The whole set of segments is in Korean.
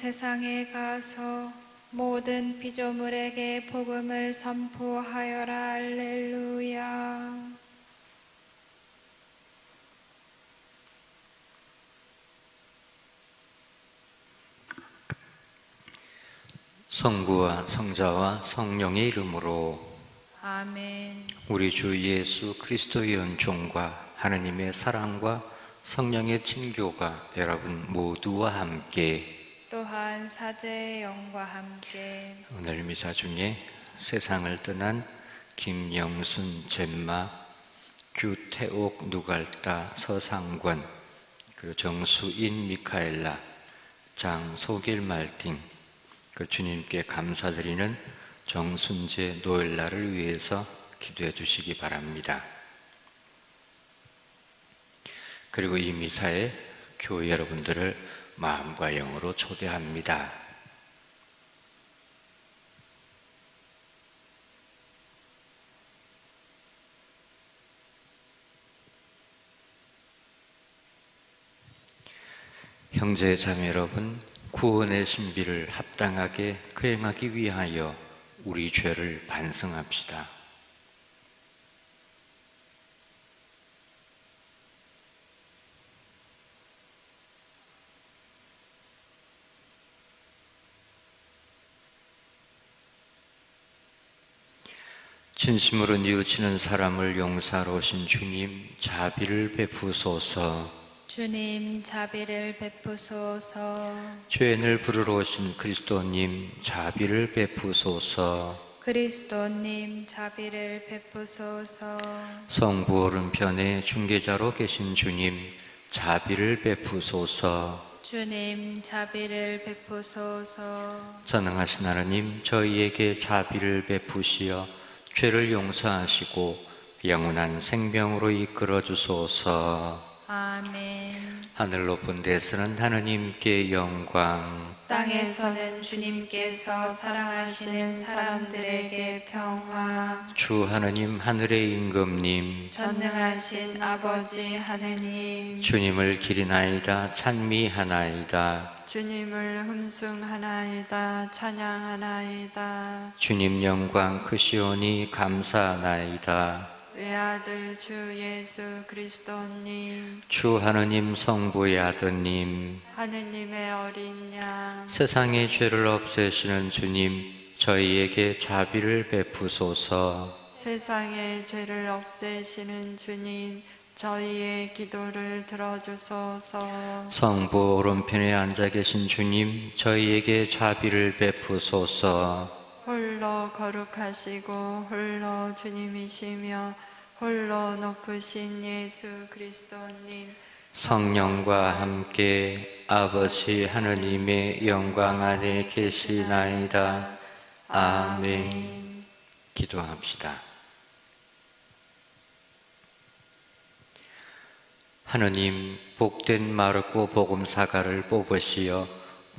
세상에 가서 모든 피조물에게 복음을 선포하여라. 할렐루야. 성부와 성자와 성령의 이름으로 아멘. 우리 주 예수 그리스도의 은총과 하느님의 사랑과 성령의 친교가 여러분 모두와 함께 또한 사제의 영과 함께 오늘 미사 중에 세상을 떠난 김영순 젬마, 규태옥 누갈다 서상권, 그리고 정수인 미카엘라, 장소길 말팅, 그 주님께 감사드리는 정순재 노엘라를 위해서 기도해 주시기 바랍니다. 그리고 이 미사에 교회 여러분들을 마음과 영으로 초대합니다. 형제 자매 여러분, 구원의 신비를 합당하게 거행하기 위하여 우리 죄를 반성합시다. 진심으로 뉘우치는 사람을 용서하러 오신 주님, 자비를 베푸소서. 주님, 자비를 베푸소서. 죄인을 부르러 오신 그리스도님, 자비를 베푸소서. 그리스도님, 자비를 베푸소서. 성부 오른편에 중개자로 계신 주님, 자비를 베푸소서. 주님, 자비를 베푸소서. 전능하신 하나님, 저희에게 자비를 베푸시어 죄를 용서하시고 영원한 생명으로 이끌어 주소서. 아멘. 하늘 높은 데서는 하느님께 영광, 땅에서는 주님께서 사랑하시는 사람들에게 평화. 주 하느님 하늘의 임금님, 전능하신 아버지 하느님, 주님을 기리나이다 찬미하나이다. 주님을 흠숭하나이다 찬양하나이다. 주님 영광 크시오니 감사하나이다. 외아들 주 예수 그리스도님, 주 하느님 성부의 아드님, 하느님의 어린 양, 세상의 죄를 없애시는 주님, 저희에게 자비를 베푸소서. 세상의 죄를 없애시는 주님, 저희의 기도를 들어주소서. 성부 오른편에 앉아 계신 주님, 저희에게 자비를 베푸소서. 홀로 거룩하시고 홀로 주님이시며 홀로 높으신 예수 그리스도님, 성령과 함께 아버지 하느님의 영광 안에 계시나이다. 아멘. 기도합시다. 하느님, 복된 마르고 복음사가를 뽑으시어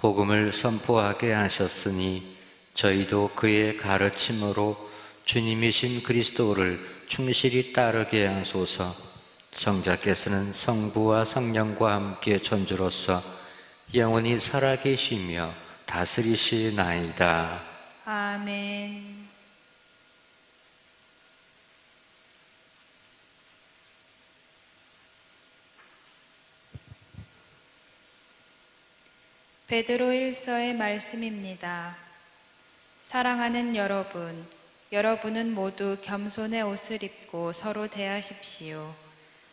복음을 선포하게 하셨으니 저희도 그의 가르침으로 주님이신 그리스도를 충실히 따르게 하소서. 성자께서는 성부와 성령과 함께 천주로서 영원히 살아계시며 다스리시나이다. 아멘. 베드로 1서의 말씀입니다. 사랑하는 여러분, 여러분은 모두 겸손의 옷을 입고 서로 대하십시오.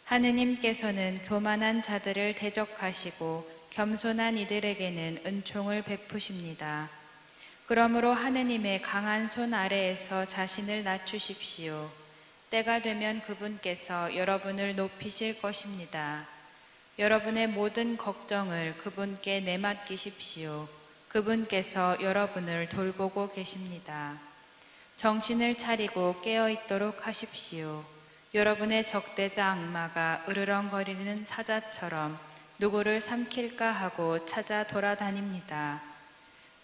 하느님께서는 교만한 자들을 대적하시고 겸손한 이들에게는 은총을 베푸십니다. 그러므로 하느님의 강한 손 아래에서 자신을 낮추십시오. 때가 되면 그분께서 여러분을 높이실 것입니다. 여러분의 모든 걱정을 그분께 내맡기십시오. 그분께서 여러분을 돌보고 계십니다. 정신을 차리고 깨어있도록 하십시오. 여러분의 적대자 악마가 으르렁거리는 사자처럼 누구를 삼킬까 하고 찾아 돌아다닙니다.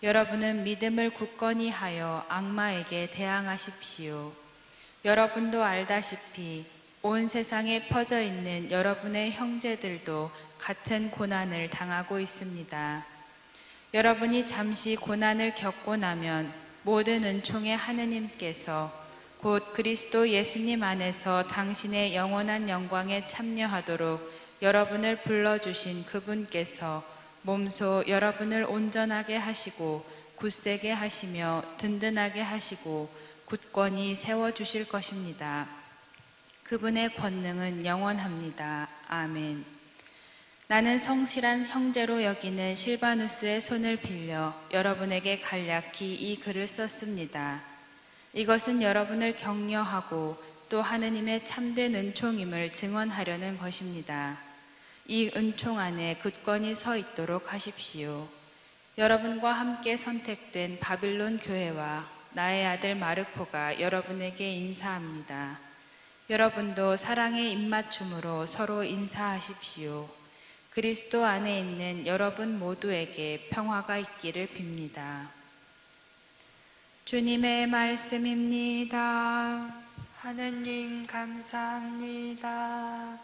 여러분은 믿음을 굳건히 하여 악마에게 대항하십시오. 여러분도 알다시피 온 세상에 퍼져 있는 여러분의 형제들도 같은 고난을 당하고 있습니다. 여러분이 잠시 고난을 겪고 나면 모든 은총의 하느님께서 곧 그리스도 예수님 안에서 당신의 영원한 영광에 참여하도록 여러분을 불러주신 그분께서 몸소 여러분을 온전하게 하시고 굳세게 하시며 든든하게 하시고 굳건히 세워주실 것입니다. 그분의 권능은 영원합니다. 아멘. 나는 성실한 형제로 여기는 실바누스의 손을 빌려 여러분에게 간략히 이 글을 썼습니다. 이것은 여러분을 격려하고 또 하느님의 참된 은총임을 증언하려는 것입니다. 이 은총 안에 굳건히 서 있도록 하십시오. 여러분과 함께 선택된 바빌론 교회와 나의 아들 마르코가 여러분에게 인사합니다. 여러분도 사랑의 입맞춤으로 서로 인사하십시오. 그리스도 안에 있는 여러분 모두에게 평화가 있기를 빕니다. 주님의 말씀입니다. 하느님 감사합니다.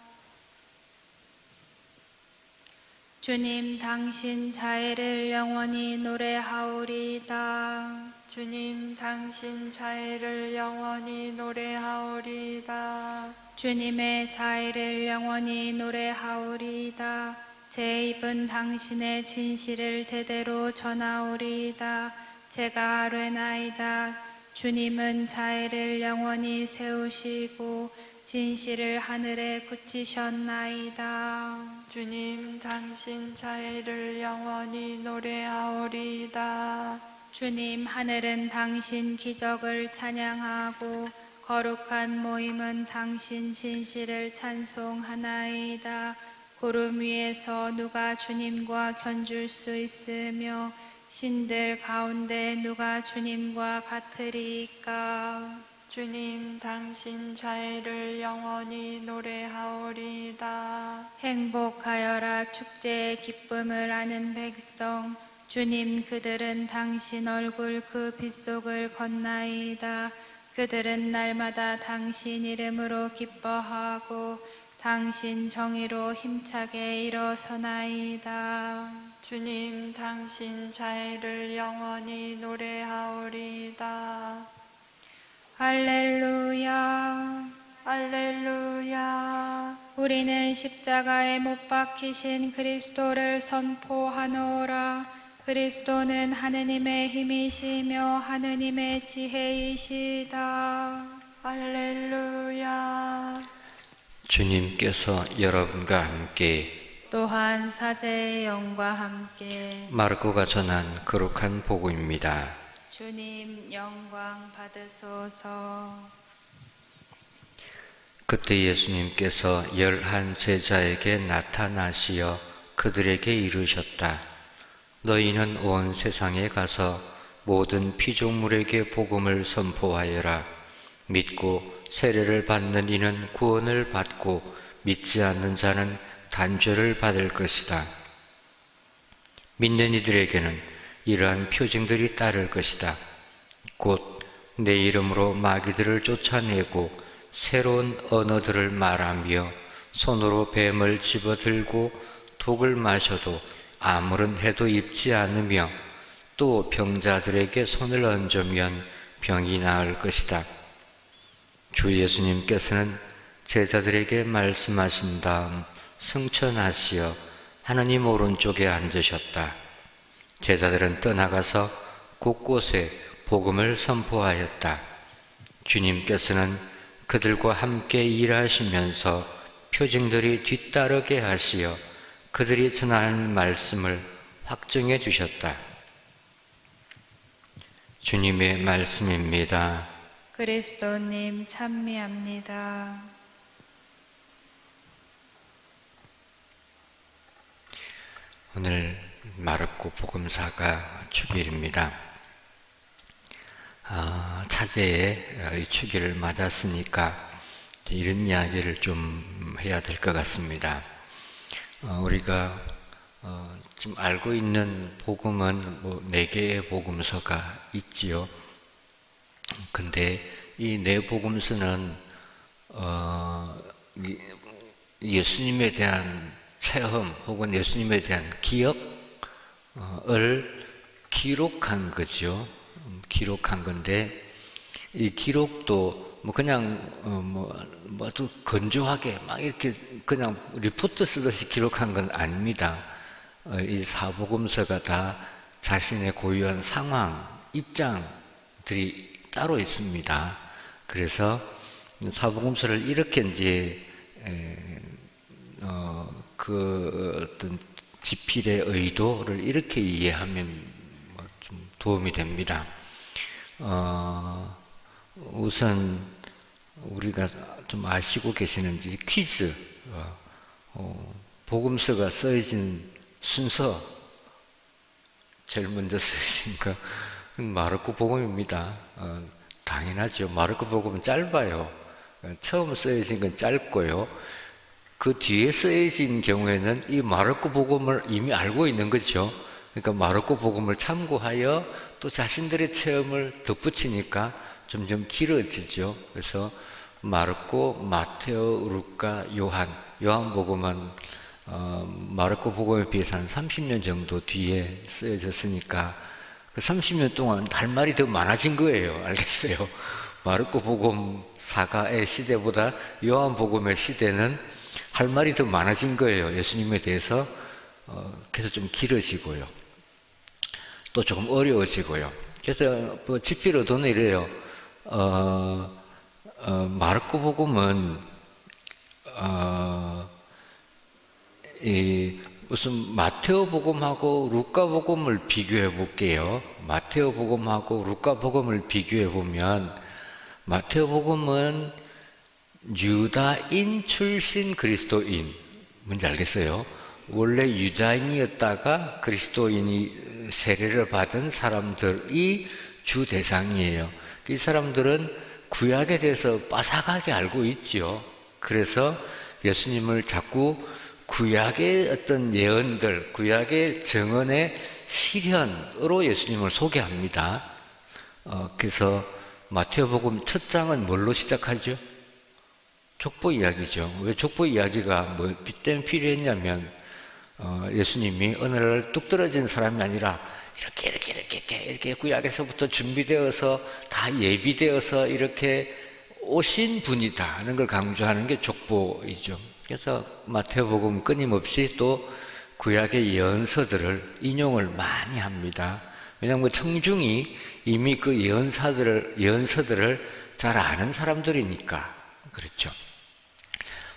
주님 당신 자애를 영원히 노래하오리이다. 주님 당신 자애를 영원히 노래하오리이다. 주님의 자애를 영원히 노래하오리이다. 제 입은 당신의 진실을 대대로 전하오리이다. 제가 아뢰나이다. 주님은 자애를 영원히 세우시고 진실을 하늘에 굳히셨나이다. 주님 당신 자애를 영원히 노래하오리이다. 주님 하늘은 당신 기적을 찬양하고 거룩한 모임은 당신 진실을 찬송하나이다. 구름 위에서 누가 주님과 견줄 수 있으며 신들 가운데 누가 주님과 같으리이까. 주님 당신 자애를 영원히 노래하오리이다. 행복하여라 축제의 기쁨을 아는 백성. 주님 그들은 당신 얼굴 그 빗속을 건나이다. 그들은 날마다 당신 이름으로 기뻐하고 당신 정의로 힘차게 일어서나이다. 주님 당신 자애를 영원히 노래하오리이다. 할렐루야. 할렐루야. 우리는 십자가에 못 박히신 그리스도를 선포하노라. 그리스도는 하느님의 힘이시며 하느님의 지혜이시다. 할렐루야. 주님께서 여러분과 함께 또한 사제의 영과 함께 마르코가 전한 거룩한 복음입니다. 주님 영광 받으소서. 그때 예수님께서 11 제자에게 나타나시어 그들에게 이르셨다. 너희는 온 세상에 가서 모든 피조물에게 복음을 선포하여라. 믿고 세례를 받는 이는 구원을 받고 믿지 않는 자는 단죄를 받을 것이다. 믿는 이들에게는 이러한 표징들이 따를 것이다. 곧 내 이름으로 마귀들을 쫓아내고 새로운 언어들을 말하며 손으로 뱀을 집어들고 독을 마셔도 아무런 해도 입지 않으며 또 병자들에게 손을 얹으면 병이 나을 것이다. 주 예수님께서는 제자들에게 말씀하신 다음 승천하시어 하나님 오른쪽에 앉으셨다. 제자들은 떠나가서 곳곳에 복음을 선포하였다. 주님께서는 그들과 함께 일하시면서 표징들이 뒤따르게 하시어 그들이 전하는 말씀을 확증해 주셨다. 주님의 말씀입니다. 그리스도님 찬미합니다. 오늘 마르코 복음사가 주길입니다. 차제의 주기를 맞았으니까 이런 이야기를 좀 해야 될 것 같습니다. 우리가 지금 알고 있는 복음은 4개의 복음서가 있지요. 근데 이 4복음서는 예수님에 대한 체험 혹은 예수님에 대한 기억을 기록한 거죠. 기록한 건데 이 기록도 뭐 그냥 또 건조하게 막 이렇게 그냥 리포트 쓰듯이 기록한 건 아닙니다. 이 사복음서가 다 자신의 고유한 상황, 입장들이 따로 있습니다. 그래서 사복음서를 이렇게 이제 그 어떤 지필의 의도를 이렇게 이해하면 좀 도움이 됩니다. 우선 우리가 좀 아시고 계시는지 퀴즈, 복음서가 쓰여진 순서 제일 먼저 쓰여진 거 마르코 복음입니다. 당연하죠. 마르코 복음은 짧아요. 처음 쓰여진 건 짧고요. 그 뒤에 쓰여진 경우에는 이 마르코 복음을 이미 알고 있는 거죠. 그러니까 마르코 복음을 참고하여 또 자신들의 체험을 덧붙이니까 점점 길어지죠. 그래서 마르코, 마테오, 루카, 요한 복음은 마르코 복음에 비해서 한 30년 정도 뒤에 쓰여졌으니까 그 30년 동안 할 말이 더 많아진 거예요. 알겠어요? 마르코 복음 사가의 시대보다 요한 복음의 시대는 할 말이 더 많아진 거예요. 예수님에 대해서. 그래서 좀 길어지고요. 또 조금 어려워지고요. 그래서 뭐 지필 의도는 이래요. 마르코 복음은 무슨 마테오 복음하고 루카 복음을 비교해 볼게요. 마테오 복음하고 루카 복음을 비교해 보면 마테오 복음은 유다인 출신 그리스도인, 뭔지 알겠어요? 원래 유다인이었다가 그리스도인이 세례를 받은 사람들이 주 대상이에요. 이 사람들은 구약에 대해서 빠삭하게 알고 있죠. 그래서 예수님을 자꾸 구약의 어떤 예언들, 구약의 정언의 실현으로 예수님을 소개합니다. 그래서 마태복음 첫 장은 뭘로 시작하죠? 족보 이야기죠. 왜 족보 이야기가 뭐 때문에 필요했냐면 예수님이 어느 날 뚝 떨어진 사람이 아니라 이렇게 구약에서부터 준비되어서 다 예비되어서 이렇게 오신 분이다 하는 걸 강조하는 게 족보이죠. 그래서 마태복음 끊임없이 또 구약의 예언서들을 인용을 많이 합니다. 왜냐하면 청중이 이미 그 예언서들을 잘 아는 사람들이니까 그렇죠.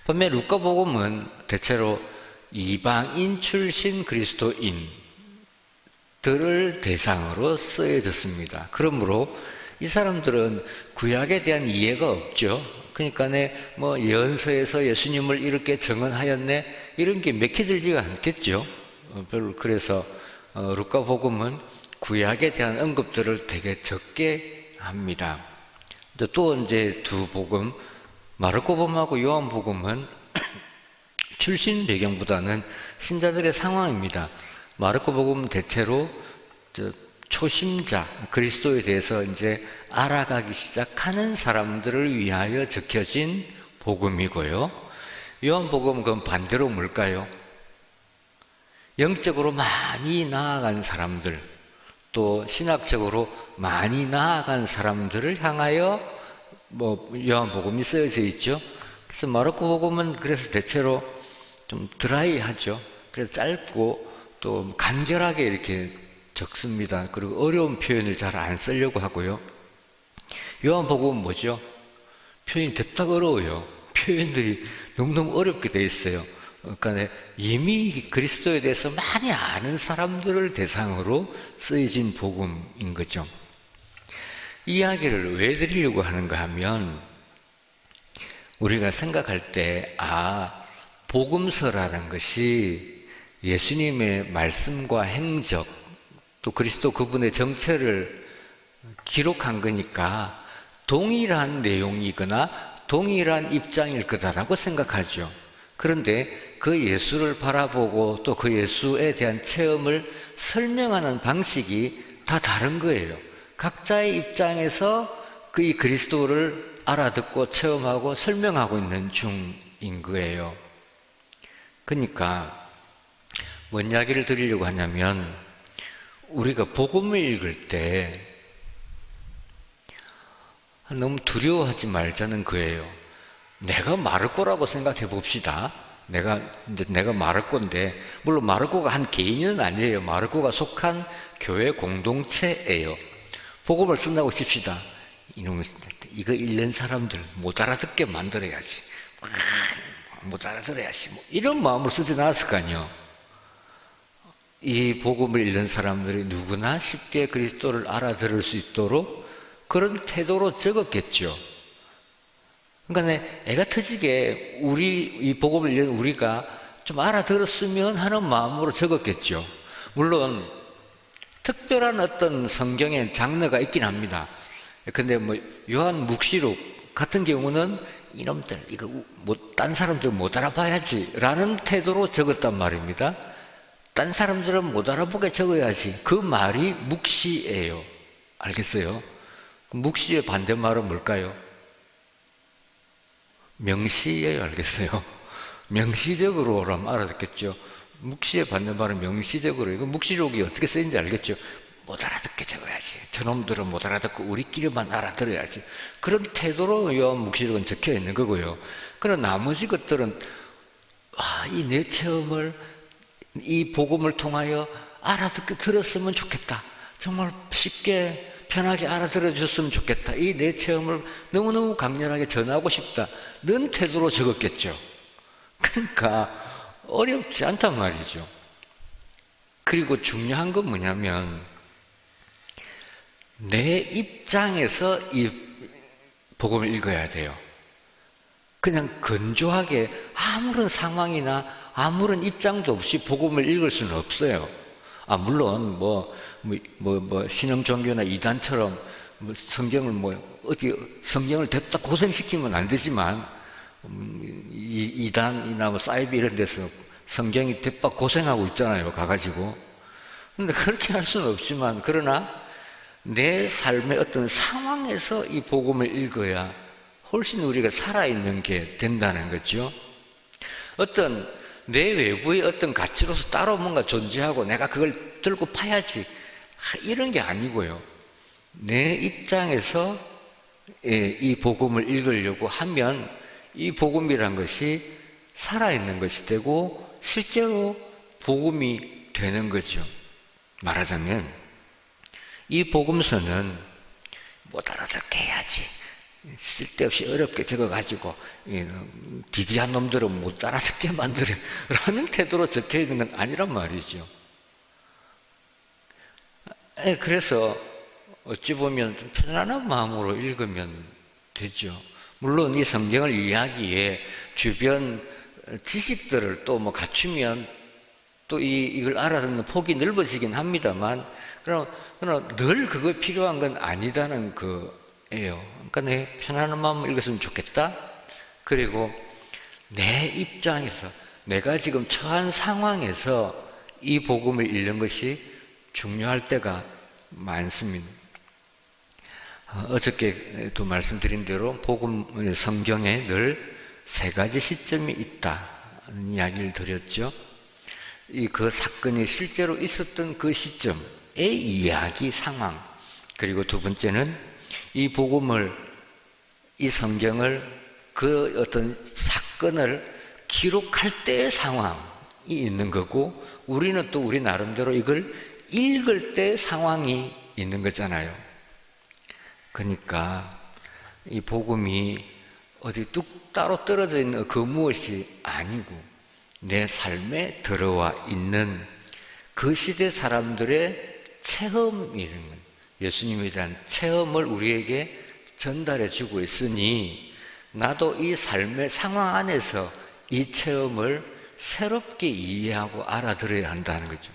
반면에 루카복음은 대체로 이방인 출신 그리스도인들을 대상으로 쓰여졌습니다. 그러므로 이 사람들은 구약에 대한 이해가 없죠. 그러니까 뭐 예언서에서 예수님을 이렇게 정언하였네 이런 게 맥히들지가 않겠죠. 별로. 그래서 루카복음은 구약에 대한 언급들을 되게 적게 합니다. 또 이제 두 복음 마르코복음하고 요한복음은 출신 배경보다는 신자들의 상황입니다. 마르코복음은 대체로 초심자, 그리스도에 대해서 이제 알아가기 시작하는 사람들을 위하여 적혀진 복음이고요. 요한복음은 그건 반대로 뭘까요? 영적으로 많이 나아간 사람들, 또 신학적으로 많이 나아간 사람들을 향하여 뭐 요한복음이 쓰여져 있죠. 그래서 마르코복음은 그래서 대체로 좀 드라이하죠. 그래서 짧고 또 간결하게 이렇게 적습니다. 그리고 어려운 표현을 잘 안 쓰려고 하고요. 요한복음은 뭐죠? 표현이 됐다 어려워요. 표현들이 너무너무 어렵게 돼 있어요. 그러니까 이미 그리스도에 대해서 많이 아는 사람들을 대상으로 쓰여진 복음인 거죠. 이 이야기를 왜 드리려고 하는가 하면 우리가 생각할 때 복음서라는 것이 예수님의 말씀과 행적 또 그리스도 그분의 정체를 기록한 거니까 동일한 내용이거나 동일한 입장일 거다라고 생각하죠. 그런데 그 예수를 바라보고 또 그 예수에 대한 체험을 설명하는 방식이 다 다른 거예요. 각자의 입장에서 그 그리스도를 알아듣고 체험하고 설명하고 있는 중인 거예요. 그러니까 뭔 이야기를 드리려고 하냐면 우리가 복음을 읽을 때 너무 두려워하지 말자는 거예요. 내가 마르코라고 생각해 봅시다. 내가 마르코인데, 물론 마르코가 한 개인은 아니에요. 마르코가 속한 교회 공동체예요. 복음을 쓴다고 칩시다. 이놈의, 이거 읽는 사람들 못 알아듣게 만들어야지. 못 알아들어야지. 뭐 이런 마음으로 쓰지 않았을 거 아니에요. 이 복음을 읽는 사람들이 누구나 쉽게 그리스도를 알아들을 수 있도록 그런 태도로 적었겠죠. 그러니까 애가 터지게 이 복음을 읽는 우리가 좀 알아들었으면 하는 마음으로 적었겠죠. 물론 특별한 어떤 성경의 장르가 있긴 합니다. 근데 뭐 요한 묵시록 같은 경우는 이놈들 이거 딴 사람들 못 알아봐야지 라는 태도로 적었단 말입니다. 딴 사람들은 못 알아보게 적어야지. 그 말이 묵시예요. 알겠어요? 묵시의 반대말은 뭘까요? 명시예요. 알겠어요? 명시적으로 하면 알아듣겠죠. 묵시의 반대말은 명시적으로. 이거 묵시록이 어떻게 쓰인지 알겠죠? 못 알아듣게 적어야지. 저놈들은 못 알아듣고 우리끼리만 알아들어야지. 그런 태도로 요한 묵시록은 적혀 있는 거고요. 그러나 나머지 것들은 이 내 체험을 이 복음을 통하여 알아듣게 들었으면 좋겠다. 정말 쉽게 편하게 알아들어 줬으면 좋겠다. 이 내 체험을 너무너무 강렬하게 전하고 싶다. 는 태도로 적었겠죠. 그러니까 어렵지 않단 말이죠. 그리고 중요한 건 뭐냐면 내 입장에서 이 복음을 읽어야 돼요. 그냥 건조하게 아무런 상황이나 아무런 입장도 없이 복음을 읽을 수는 없어요. 물론 신흥 종교나 이단처럼 성경을 됐다 고생시키면 안 되지만 이단이나 사이비 이런 데서 성경이 됐다 고생하고 있잖아요. 가가지고. 근데 그렇게 할 수는 없지만 그러나 내 삶의 어떤 상황에서 이 복음을 읽어야 훨씬 우리가 살아있는 게 된다는 거죠. 어떤 내 외부의 어떤 가치로서 따로 뭔가 존재하고 내가 그걸 들고 파야지 이런 게 아니고요. 내 입장에서 이 복음을 읽으려고 하면 이 복음이란 것이 살아있는 것이 되고 실제로 복음이 되는 거죠. 말하자면 이 복음서는 못 알아듣게 해야지. 쓸데없이 어렵게 적어가지고 기디한 놈들은 못 알아듣게 만들어 라는 태도로 적혀있는 건 아니란 말이죠. 그래서 어찌 보면 좀 편안한 마음으로 읽으면 되죠. 물론 이 성경을 이해하기에 주변 지식들을 또 갖추면 또 이걸 알아듣는 폭이 넓어지긴 합니다만 그러나 늘 그거 필요한 건 아니다는 거예요. 그러니까 내 편안한 마음으로 읽었으면 좋겠다. 그리고 내 입장에서 내가 지금 처한 상황에서 이 복음을 읽는 것이 중요할 때가 많습니다. 어저께도 말씀드린 대로 복음 성경에 늘 세 가지 시점이 있다는 이야기를 드렸죠. 그 사건이 실제로 있었던 그 시점의 이야기 상황, 그리고 두 번째는 이 복음을 이 성경을 그 어떤 사건을 기록할 때의 상황이 있는 거고 우리는 또 우리 나름대로 이걸 읽을 때의 상황이 있는 거잖아요. 그러니까 이 복음이 어디 뚝 따로 떨어져 있는 그 무엇이 아니고 내 삶에 들어와 있는 그 시대 사람들의 체험이라는 것, 예수님에 대한 체험을 우리에게 전달해 주고 있으니 나도 이 삶의 상황 안에서 이 체험을 새롭게 이해하고 알아들어야 한다는 거죠.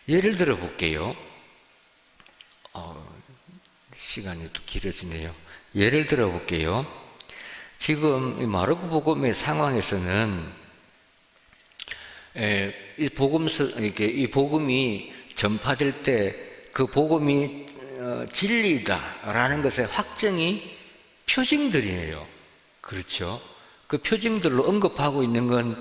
예를 들어 볼게요. 시간이 또 길어지네요. 예를 들어 볼게요. 지금 이 마르코 복음의 상황에서는 이 복음이 전파될 때 그 복음이 진리다라는 것의 확증이 표징들이에요. 그렇죠? 그 표징들로 언급하고 있는 건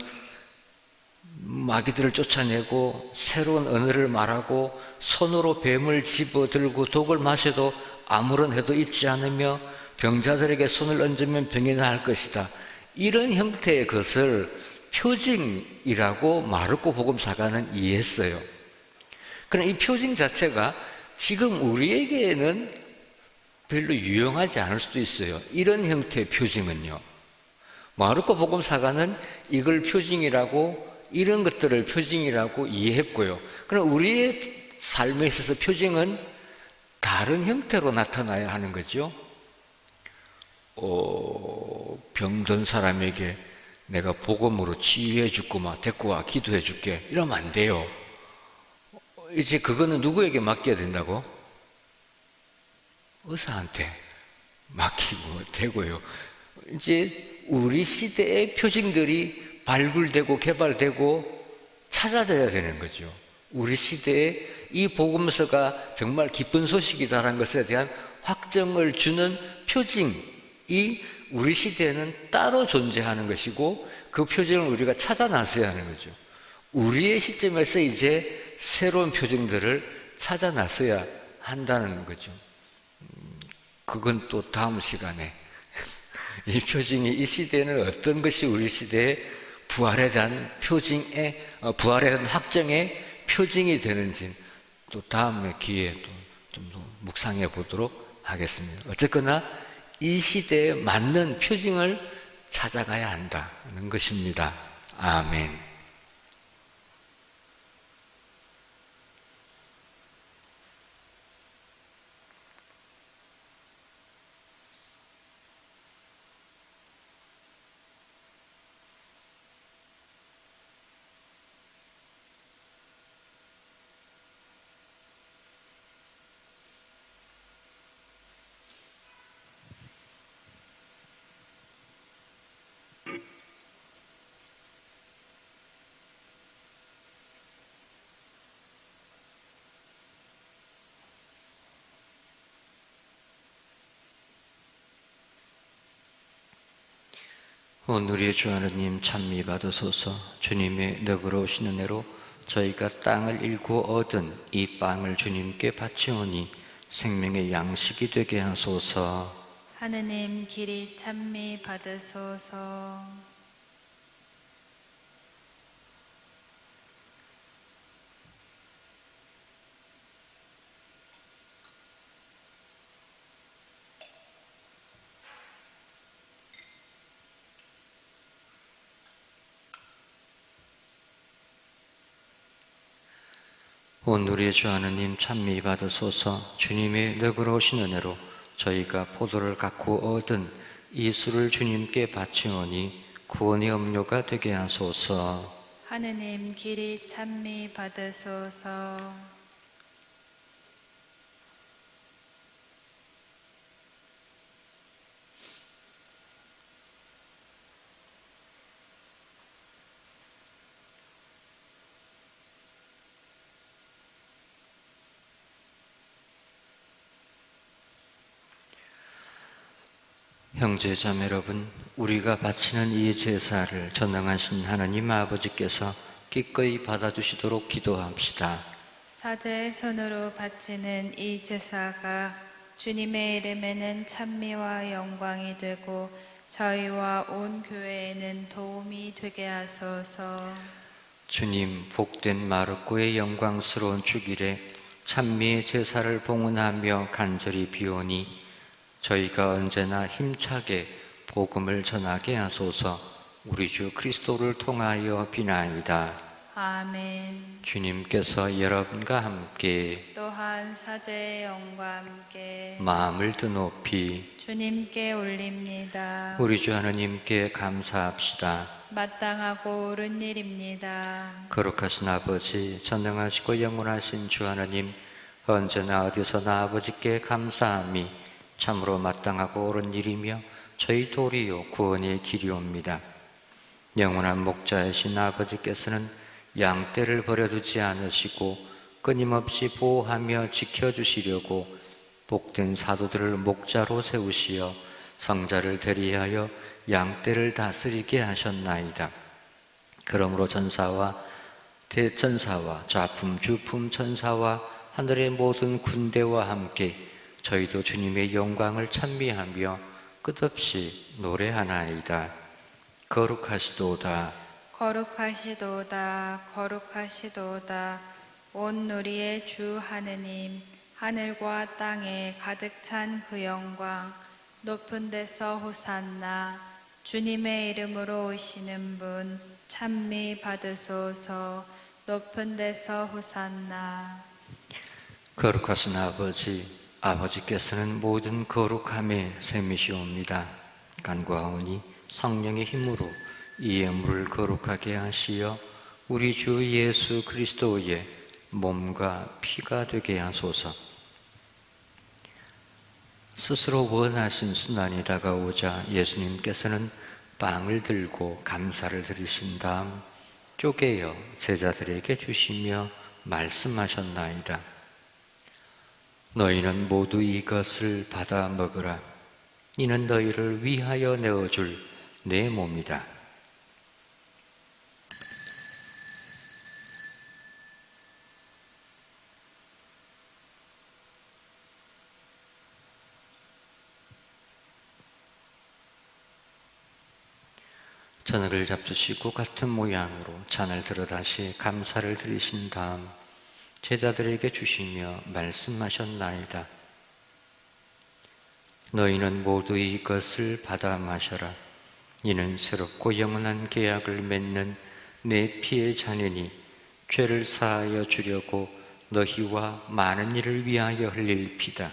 마귀들을 쫓아내고 새로운 언어를 말하고 손으로 뱀을 집어들고 독을 마셔도 아무런 해도 입지 않으며 병자들에게 손을 얹으면 병이 나을 것이다. 이런 형태의 것을 표징이라고 마르코 복음사가는 이해했어요. 그러나 이 표징 자체가 지금 우리에게는 별로 유용하지 않을 수도 있어요. 이런 형태의 표징은요. 마르코 복음사가는 이걸 표징이라고, 이런 것들을 표징이라고 이해했고요. 그러나 우리의 삶에 있어서 표징은 다른 형태로 나타나야 하는 거죠. 병든 사람에게 내가 복음으로 치유해 줄고 막 데리고 와 기도해 줄게 이러면 안 돼요. 이제 그거는 누구에게 맡겨야 된다고? 의사한테 맡기고 되고요. 이제 우리 시대의 표징들이 발굴되고 개발되고 찾아져야 되는 거죠. 우리 시대에 이 복음서가 정말 기쁜 소식이다라는 것에 대한 확정을 주는 표징이 우리 시대에는 따로 존재하는 것이고 그 표징을 우리가 찾아 나서야 하는 거죠. 우리의 시점에서 이제 새로운 표징들을 찾아 나서야 한다는 거죠. 그건 또 다음 시간에 이 표징이 이 시대에는 어떤 것이 우리 시대의 부활에 대한 표징의 부활에 대한 확정의 표징이 되는지 또 다음에 기회에 또 좀 더 묵상해 보도록 하겠습니다. 어쨌거나 이 시대에 맞는 표징을 찾아가야 한다는 것입니다. 아멘. 오늘의 주 하나님 찬미 받으소서. 주님의 너그러우신 은혜로 저희가 땅을 일구 얻은 이 빵을 주님께 바치오니 생명의 양식이 되게 하소서. 하느님 길이 찬미 받으소서. 오늘의 주 하나님 찬미 받으소서. 주님의 너그러우신 은혜로 저희가 포도를 갖고 얻은 이 술을 주님께 바치오니 구원의 음료가 되게 하소서. 하느님 길이 찬미 받으소서. 형제 자매 여러분, 우리가 바치는 이 제사를 전능하신 하나님 아버지께서 기꺼이 받아주시도록 기도합시다. 사제의 손으로 바치는 이 제사가 주님의 이름에는 찬미와 영광이 되고 저희와 온 교회에는 도움이 되게 하소서. 주님, 복된 마르코의 영광스러운 주길에 찬미의 제사를 봉헌하며 간절히 비오니 저희가 언제나 힘차게 복음을 전하게 하소서. 우리 주 그리스도를 통하여 비나이다. 아멘. 주님께서 여러분과 함께 또한 사제의 영과 함께 마음을 드높이 주님께 올립니다. 우리 주 하나님께 감사합시다. 마땅하고 옳은 일입니다. 거룩하신 아버지, 전능하시고 영원하신 주 하나님, 언제나 어디서나 아버지께 감사함이 참으로 마땅하고 옳은 일이며 저희 도리요 구원의 길이옵니다. 영원한 목자이신 아버지께서는 양떼를 버려두지 않으시고 끊임없이 보호하며 지켜주시려고 복된 사도들을 목자로 세우시어 성자를 대리하여 양떼를 다스리게 하셨나이다. 그러므로 전사와 대천사와 좌품 주품 천사와 하늘의 모든 군대와 함께 저희도 주님의 영광을 찬미하며 끝없이 노래하나이다. 거룩하시도다. 거룩하시도다. 거룩하시도다. 온 누리의 주 하느님, 하늘과 땅에 가득 찬 그 영광, 높은 데서 호산나. 주님의 이름으로 오시는 분 찬미 받으소서. 높은 데서 호산나. 거룩하신 아버지, 아버지께서는 모든 거룩함의 셈이시옵니다. 간구하오니 성령의 힘으로 이 예물을 거룩하게 하시어 우리 주 예수 그리스도의 몸과 피가 되게 하소서. 스스로 원하신 순환이 다가오자 예수님께서는 빵을 들고 감사를 드리신 다음 쪼개어 제자들에게 주시며 말씀하셨나이다. 너희는 모두 이것을 받아 먹으라. 이는 너희를 위하여 내어줄 내 몸이다. 저녁을 잡수시고 같은 모양으로 잔을 들어 다시 감사를 드리신 다음 제자들에게 주시며 말씀하셨나이다. 너희는 모두 이것을 받아 마셔라. 이는 새롭고 영원한 계약을 맺는 내 피의 잔이니 죄를 사하여 주려고 너희와 많은 이를 위하여 흘릴 피다.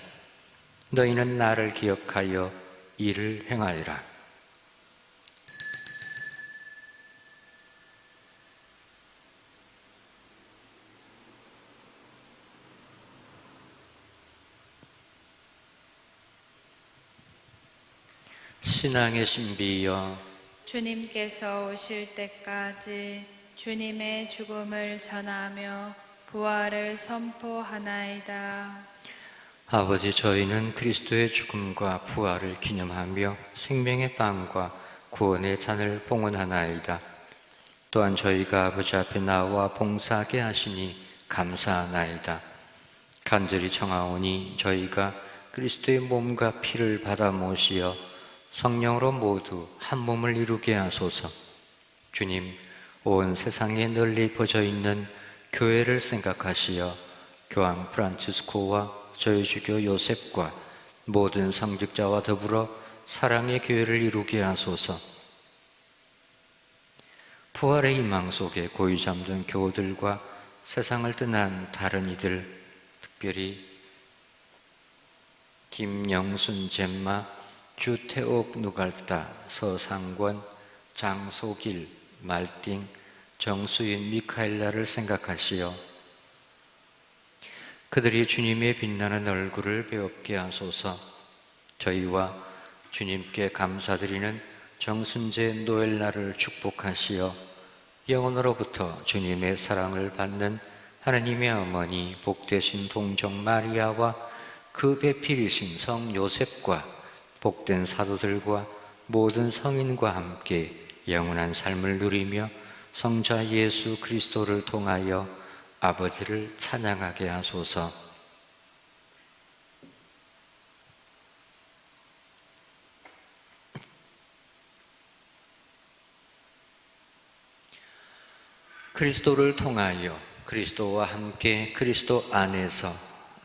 너희는 나를 기억하여 이를 행하여라. 신앙의 신비여, 주님께서 오실 때까지 주님의 죽음을 전하며 부활을 선포하나이다. 아버지, 저희는 그리스도의 죽음과 부활을 기념하며 생명의 빵과 구원의 잔을 봉헌하나이다. 또한 저희가 아버지 앞에 나와 봉사하게 하시니 감사하나이다. 간절히 청하오니 저희가 그리스도의 몸과 피를 받아 모시어 성령으로 모두 한 몸을 이루게 하소서. 주님, 온 세상에 널리 퍼져 있는 교회를 생각하시어 교황 프란치스코와 저희 주교 요셉과 모든 성직자와 더불어 사랑의 교회를 이루게 하소서. 부활의 희망 속에 고이 잠든 교우들과 세상을 떠난 다른 이들, 특별히 김영순 젬마, 주태옥 누갈다, 서상권, 장소길, 말띵, 정수인, 미카엘라를 생각하시어 그들이 주님의 빛나는 얼굴을 배웁게 하소서. 저희와 주님께 감사드리는 정순재 노엘라를 축복하시어 영원으로부터 주님의 사랑을 받는 하나님의 어머니 복되신 동정 마리아와 그 배필이신 성 요셉과 복된 사도들과 모든 성인과 함께 영원한 삶을 누리며 성자 예수 그리스도를 통하여 아버지를 찬양하게 하소서. 그리스도를 통하여 그리스도와 함께 그리스도 안에서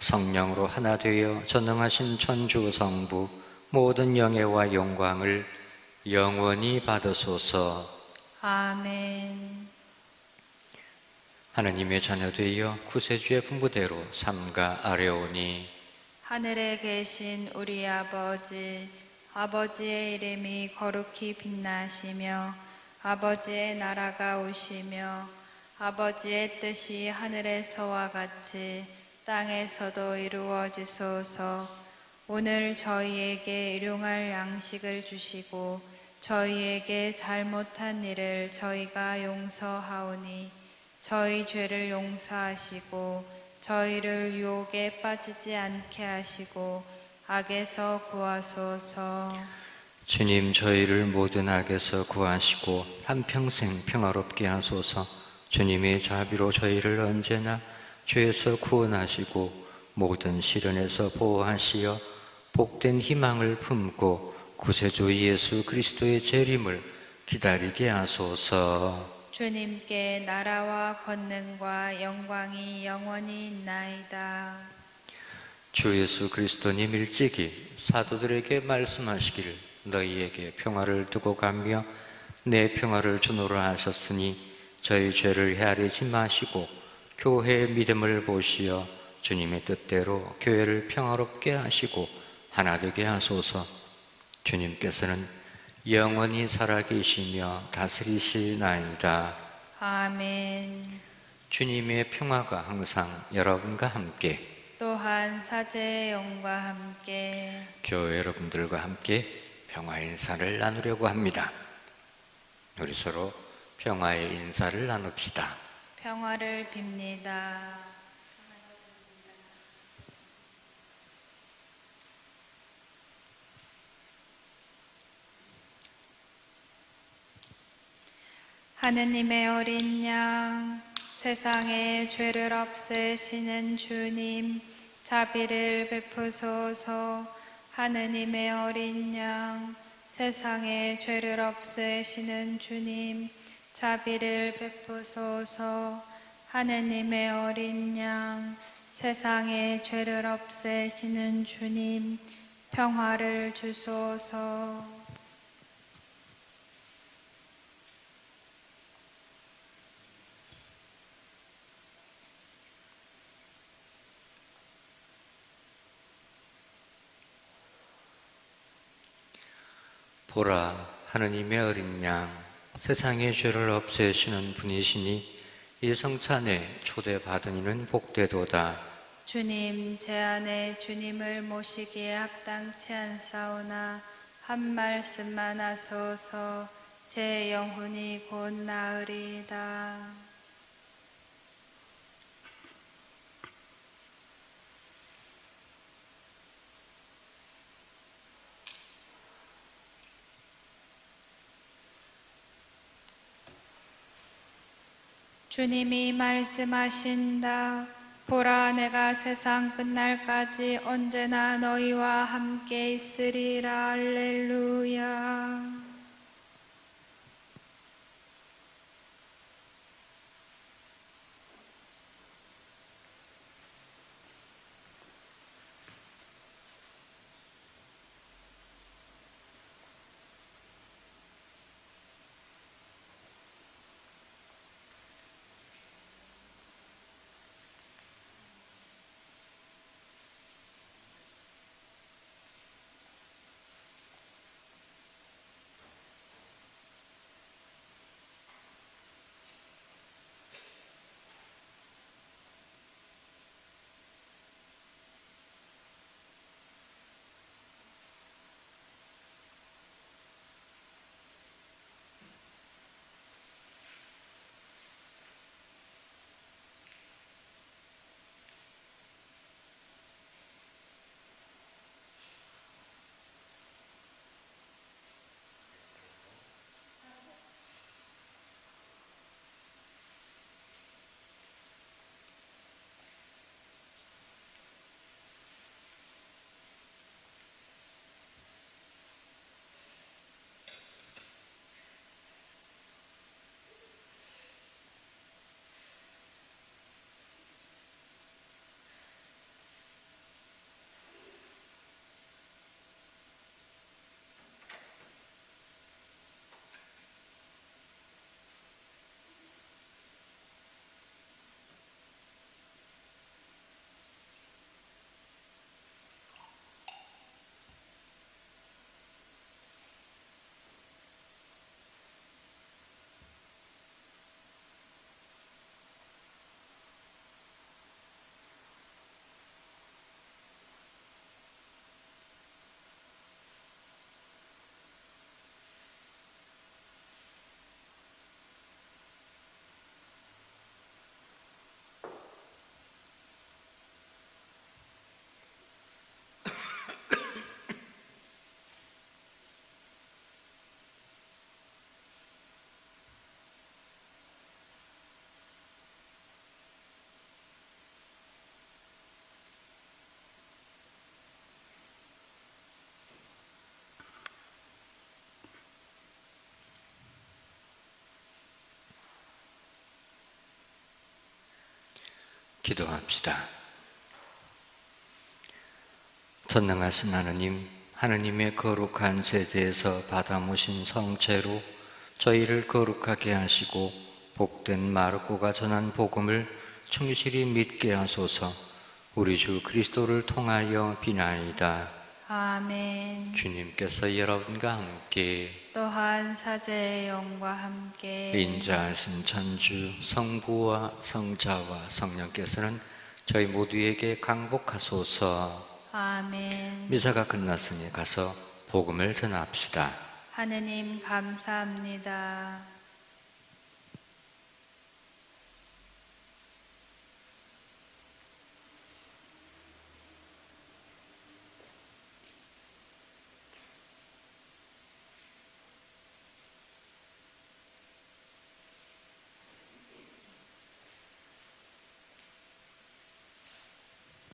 성령으로 하나 되어 전능하신 천주 성부 모든 영예와 영광을 영원히 받으소서. 아멘. 하느님의 자녀 되어 구세주의 분부대로 삼가 아뢰오니 하늘에 계신 우리 아버지, 아버지의 이름이 거룩히 빛나시며 아버지의 나라가 오시며 아버지의 뜻이 하늘에서와 같이 땅에서도 이루어지소서. 오늘 저희에게 일용할 양식을 주시고 저희에게 잘못한 일을 저희가 용서하오니 저희 죄를 용서하시고 저희를 유혹에 빠지지 않게 하시고 악에서 구하소서. 주님, 저희를 모든 악에서 구하시고 한평생 평화롭게 하소서. 주님의 자비로 저희를 언제나 죄에서 구원하시고 모든 시련에서 보호하시어 복된 희망을 품고 구세주 예수 그리스도의 재림을 기다리게 하소서. 주님께 나라와 권능과 영광이 영원히 있나이다. 주 예수 그리스도님 일찍이 사도들에게 말씀하시기를 너희에게 평화를 두고 가며 내 평화를 주노라 하셨으니 저희 죄를 헤아리지 마시고 교회의 믿음을 보시어 주님의 뜻대로 교회를 평화롭게 하시고 하나 되게 하소서. 주님께서는 영원히 살아계시며 다스리시나이다. 아멘. 주님의 평화가 항상 여러분과 함께, 또한 사제의 영과 함께 교회 여러분들과 함께 평화 인사를 나누려고 합니다. 우리 서로 평화의 인사를 나눕시다. 평화를 빕니다. 하느님의 어린 양, 세상의 죄를 없애시는 주님, 자비를 베푸소서. 하느님의 어린 양, 세상의 죄를 없애시는 주님, 자비를 베푸소서. 하느님의 어린 양, 세상의 죄를 없애시는 주님, 평화를 주소서. 보라, 하느님의 어린 양, 세상의 죄를 없애시는 분이시니 이 성찬에 초대받은 이는 복되도다. 주님, 제 안에 주님을 모시기에 합당치 않사오나 한 말씀만 하소서. 제 영혼이 곧 나으리이다. 주님이 말씀하신다. 보라, 내가 세상 끝날까지 언제나 너희와 함께 있으리라. 할렐루야. 기도합시다. 전능하신 하느님, 하느님의 거룩한 제대에서 받아 모신 성체로 저희를 거룩하게 하시고 복된 마르코가 전한 복음을 충실히 믿게 하소서. 우리 주 그리스도를 통하여 비나이다. 아멘. 주님께서 여러분과 함께 또한 사제의 영과 함께 인자하신 천주 성부와 성자와 성령께서는 저희 모두에게 강복하소서. 아멘. 미사가 끝났으니 가서 복음을 전합시다. 하느님 감사합니다.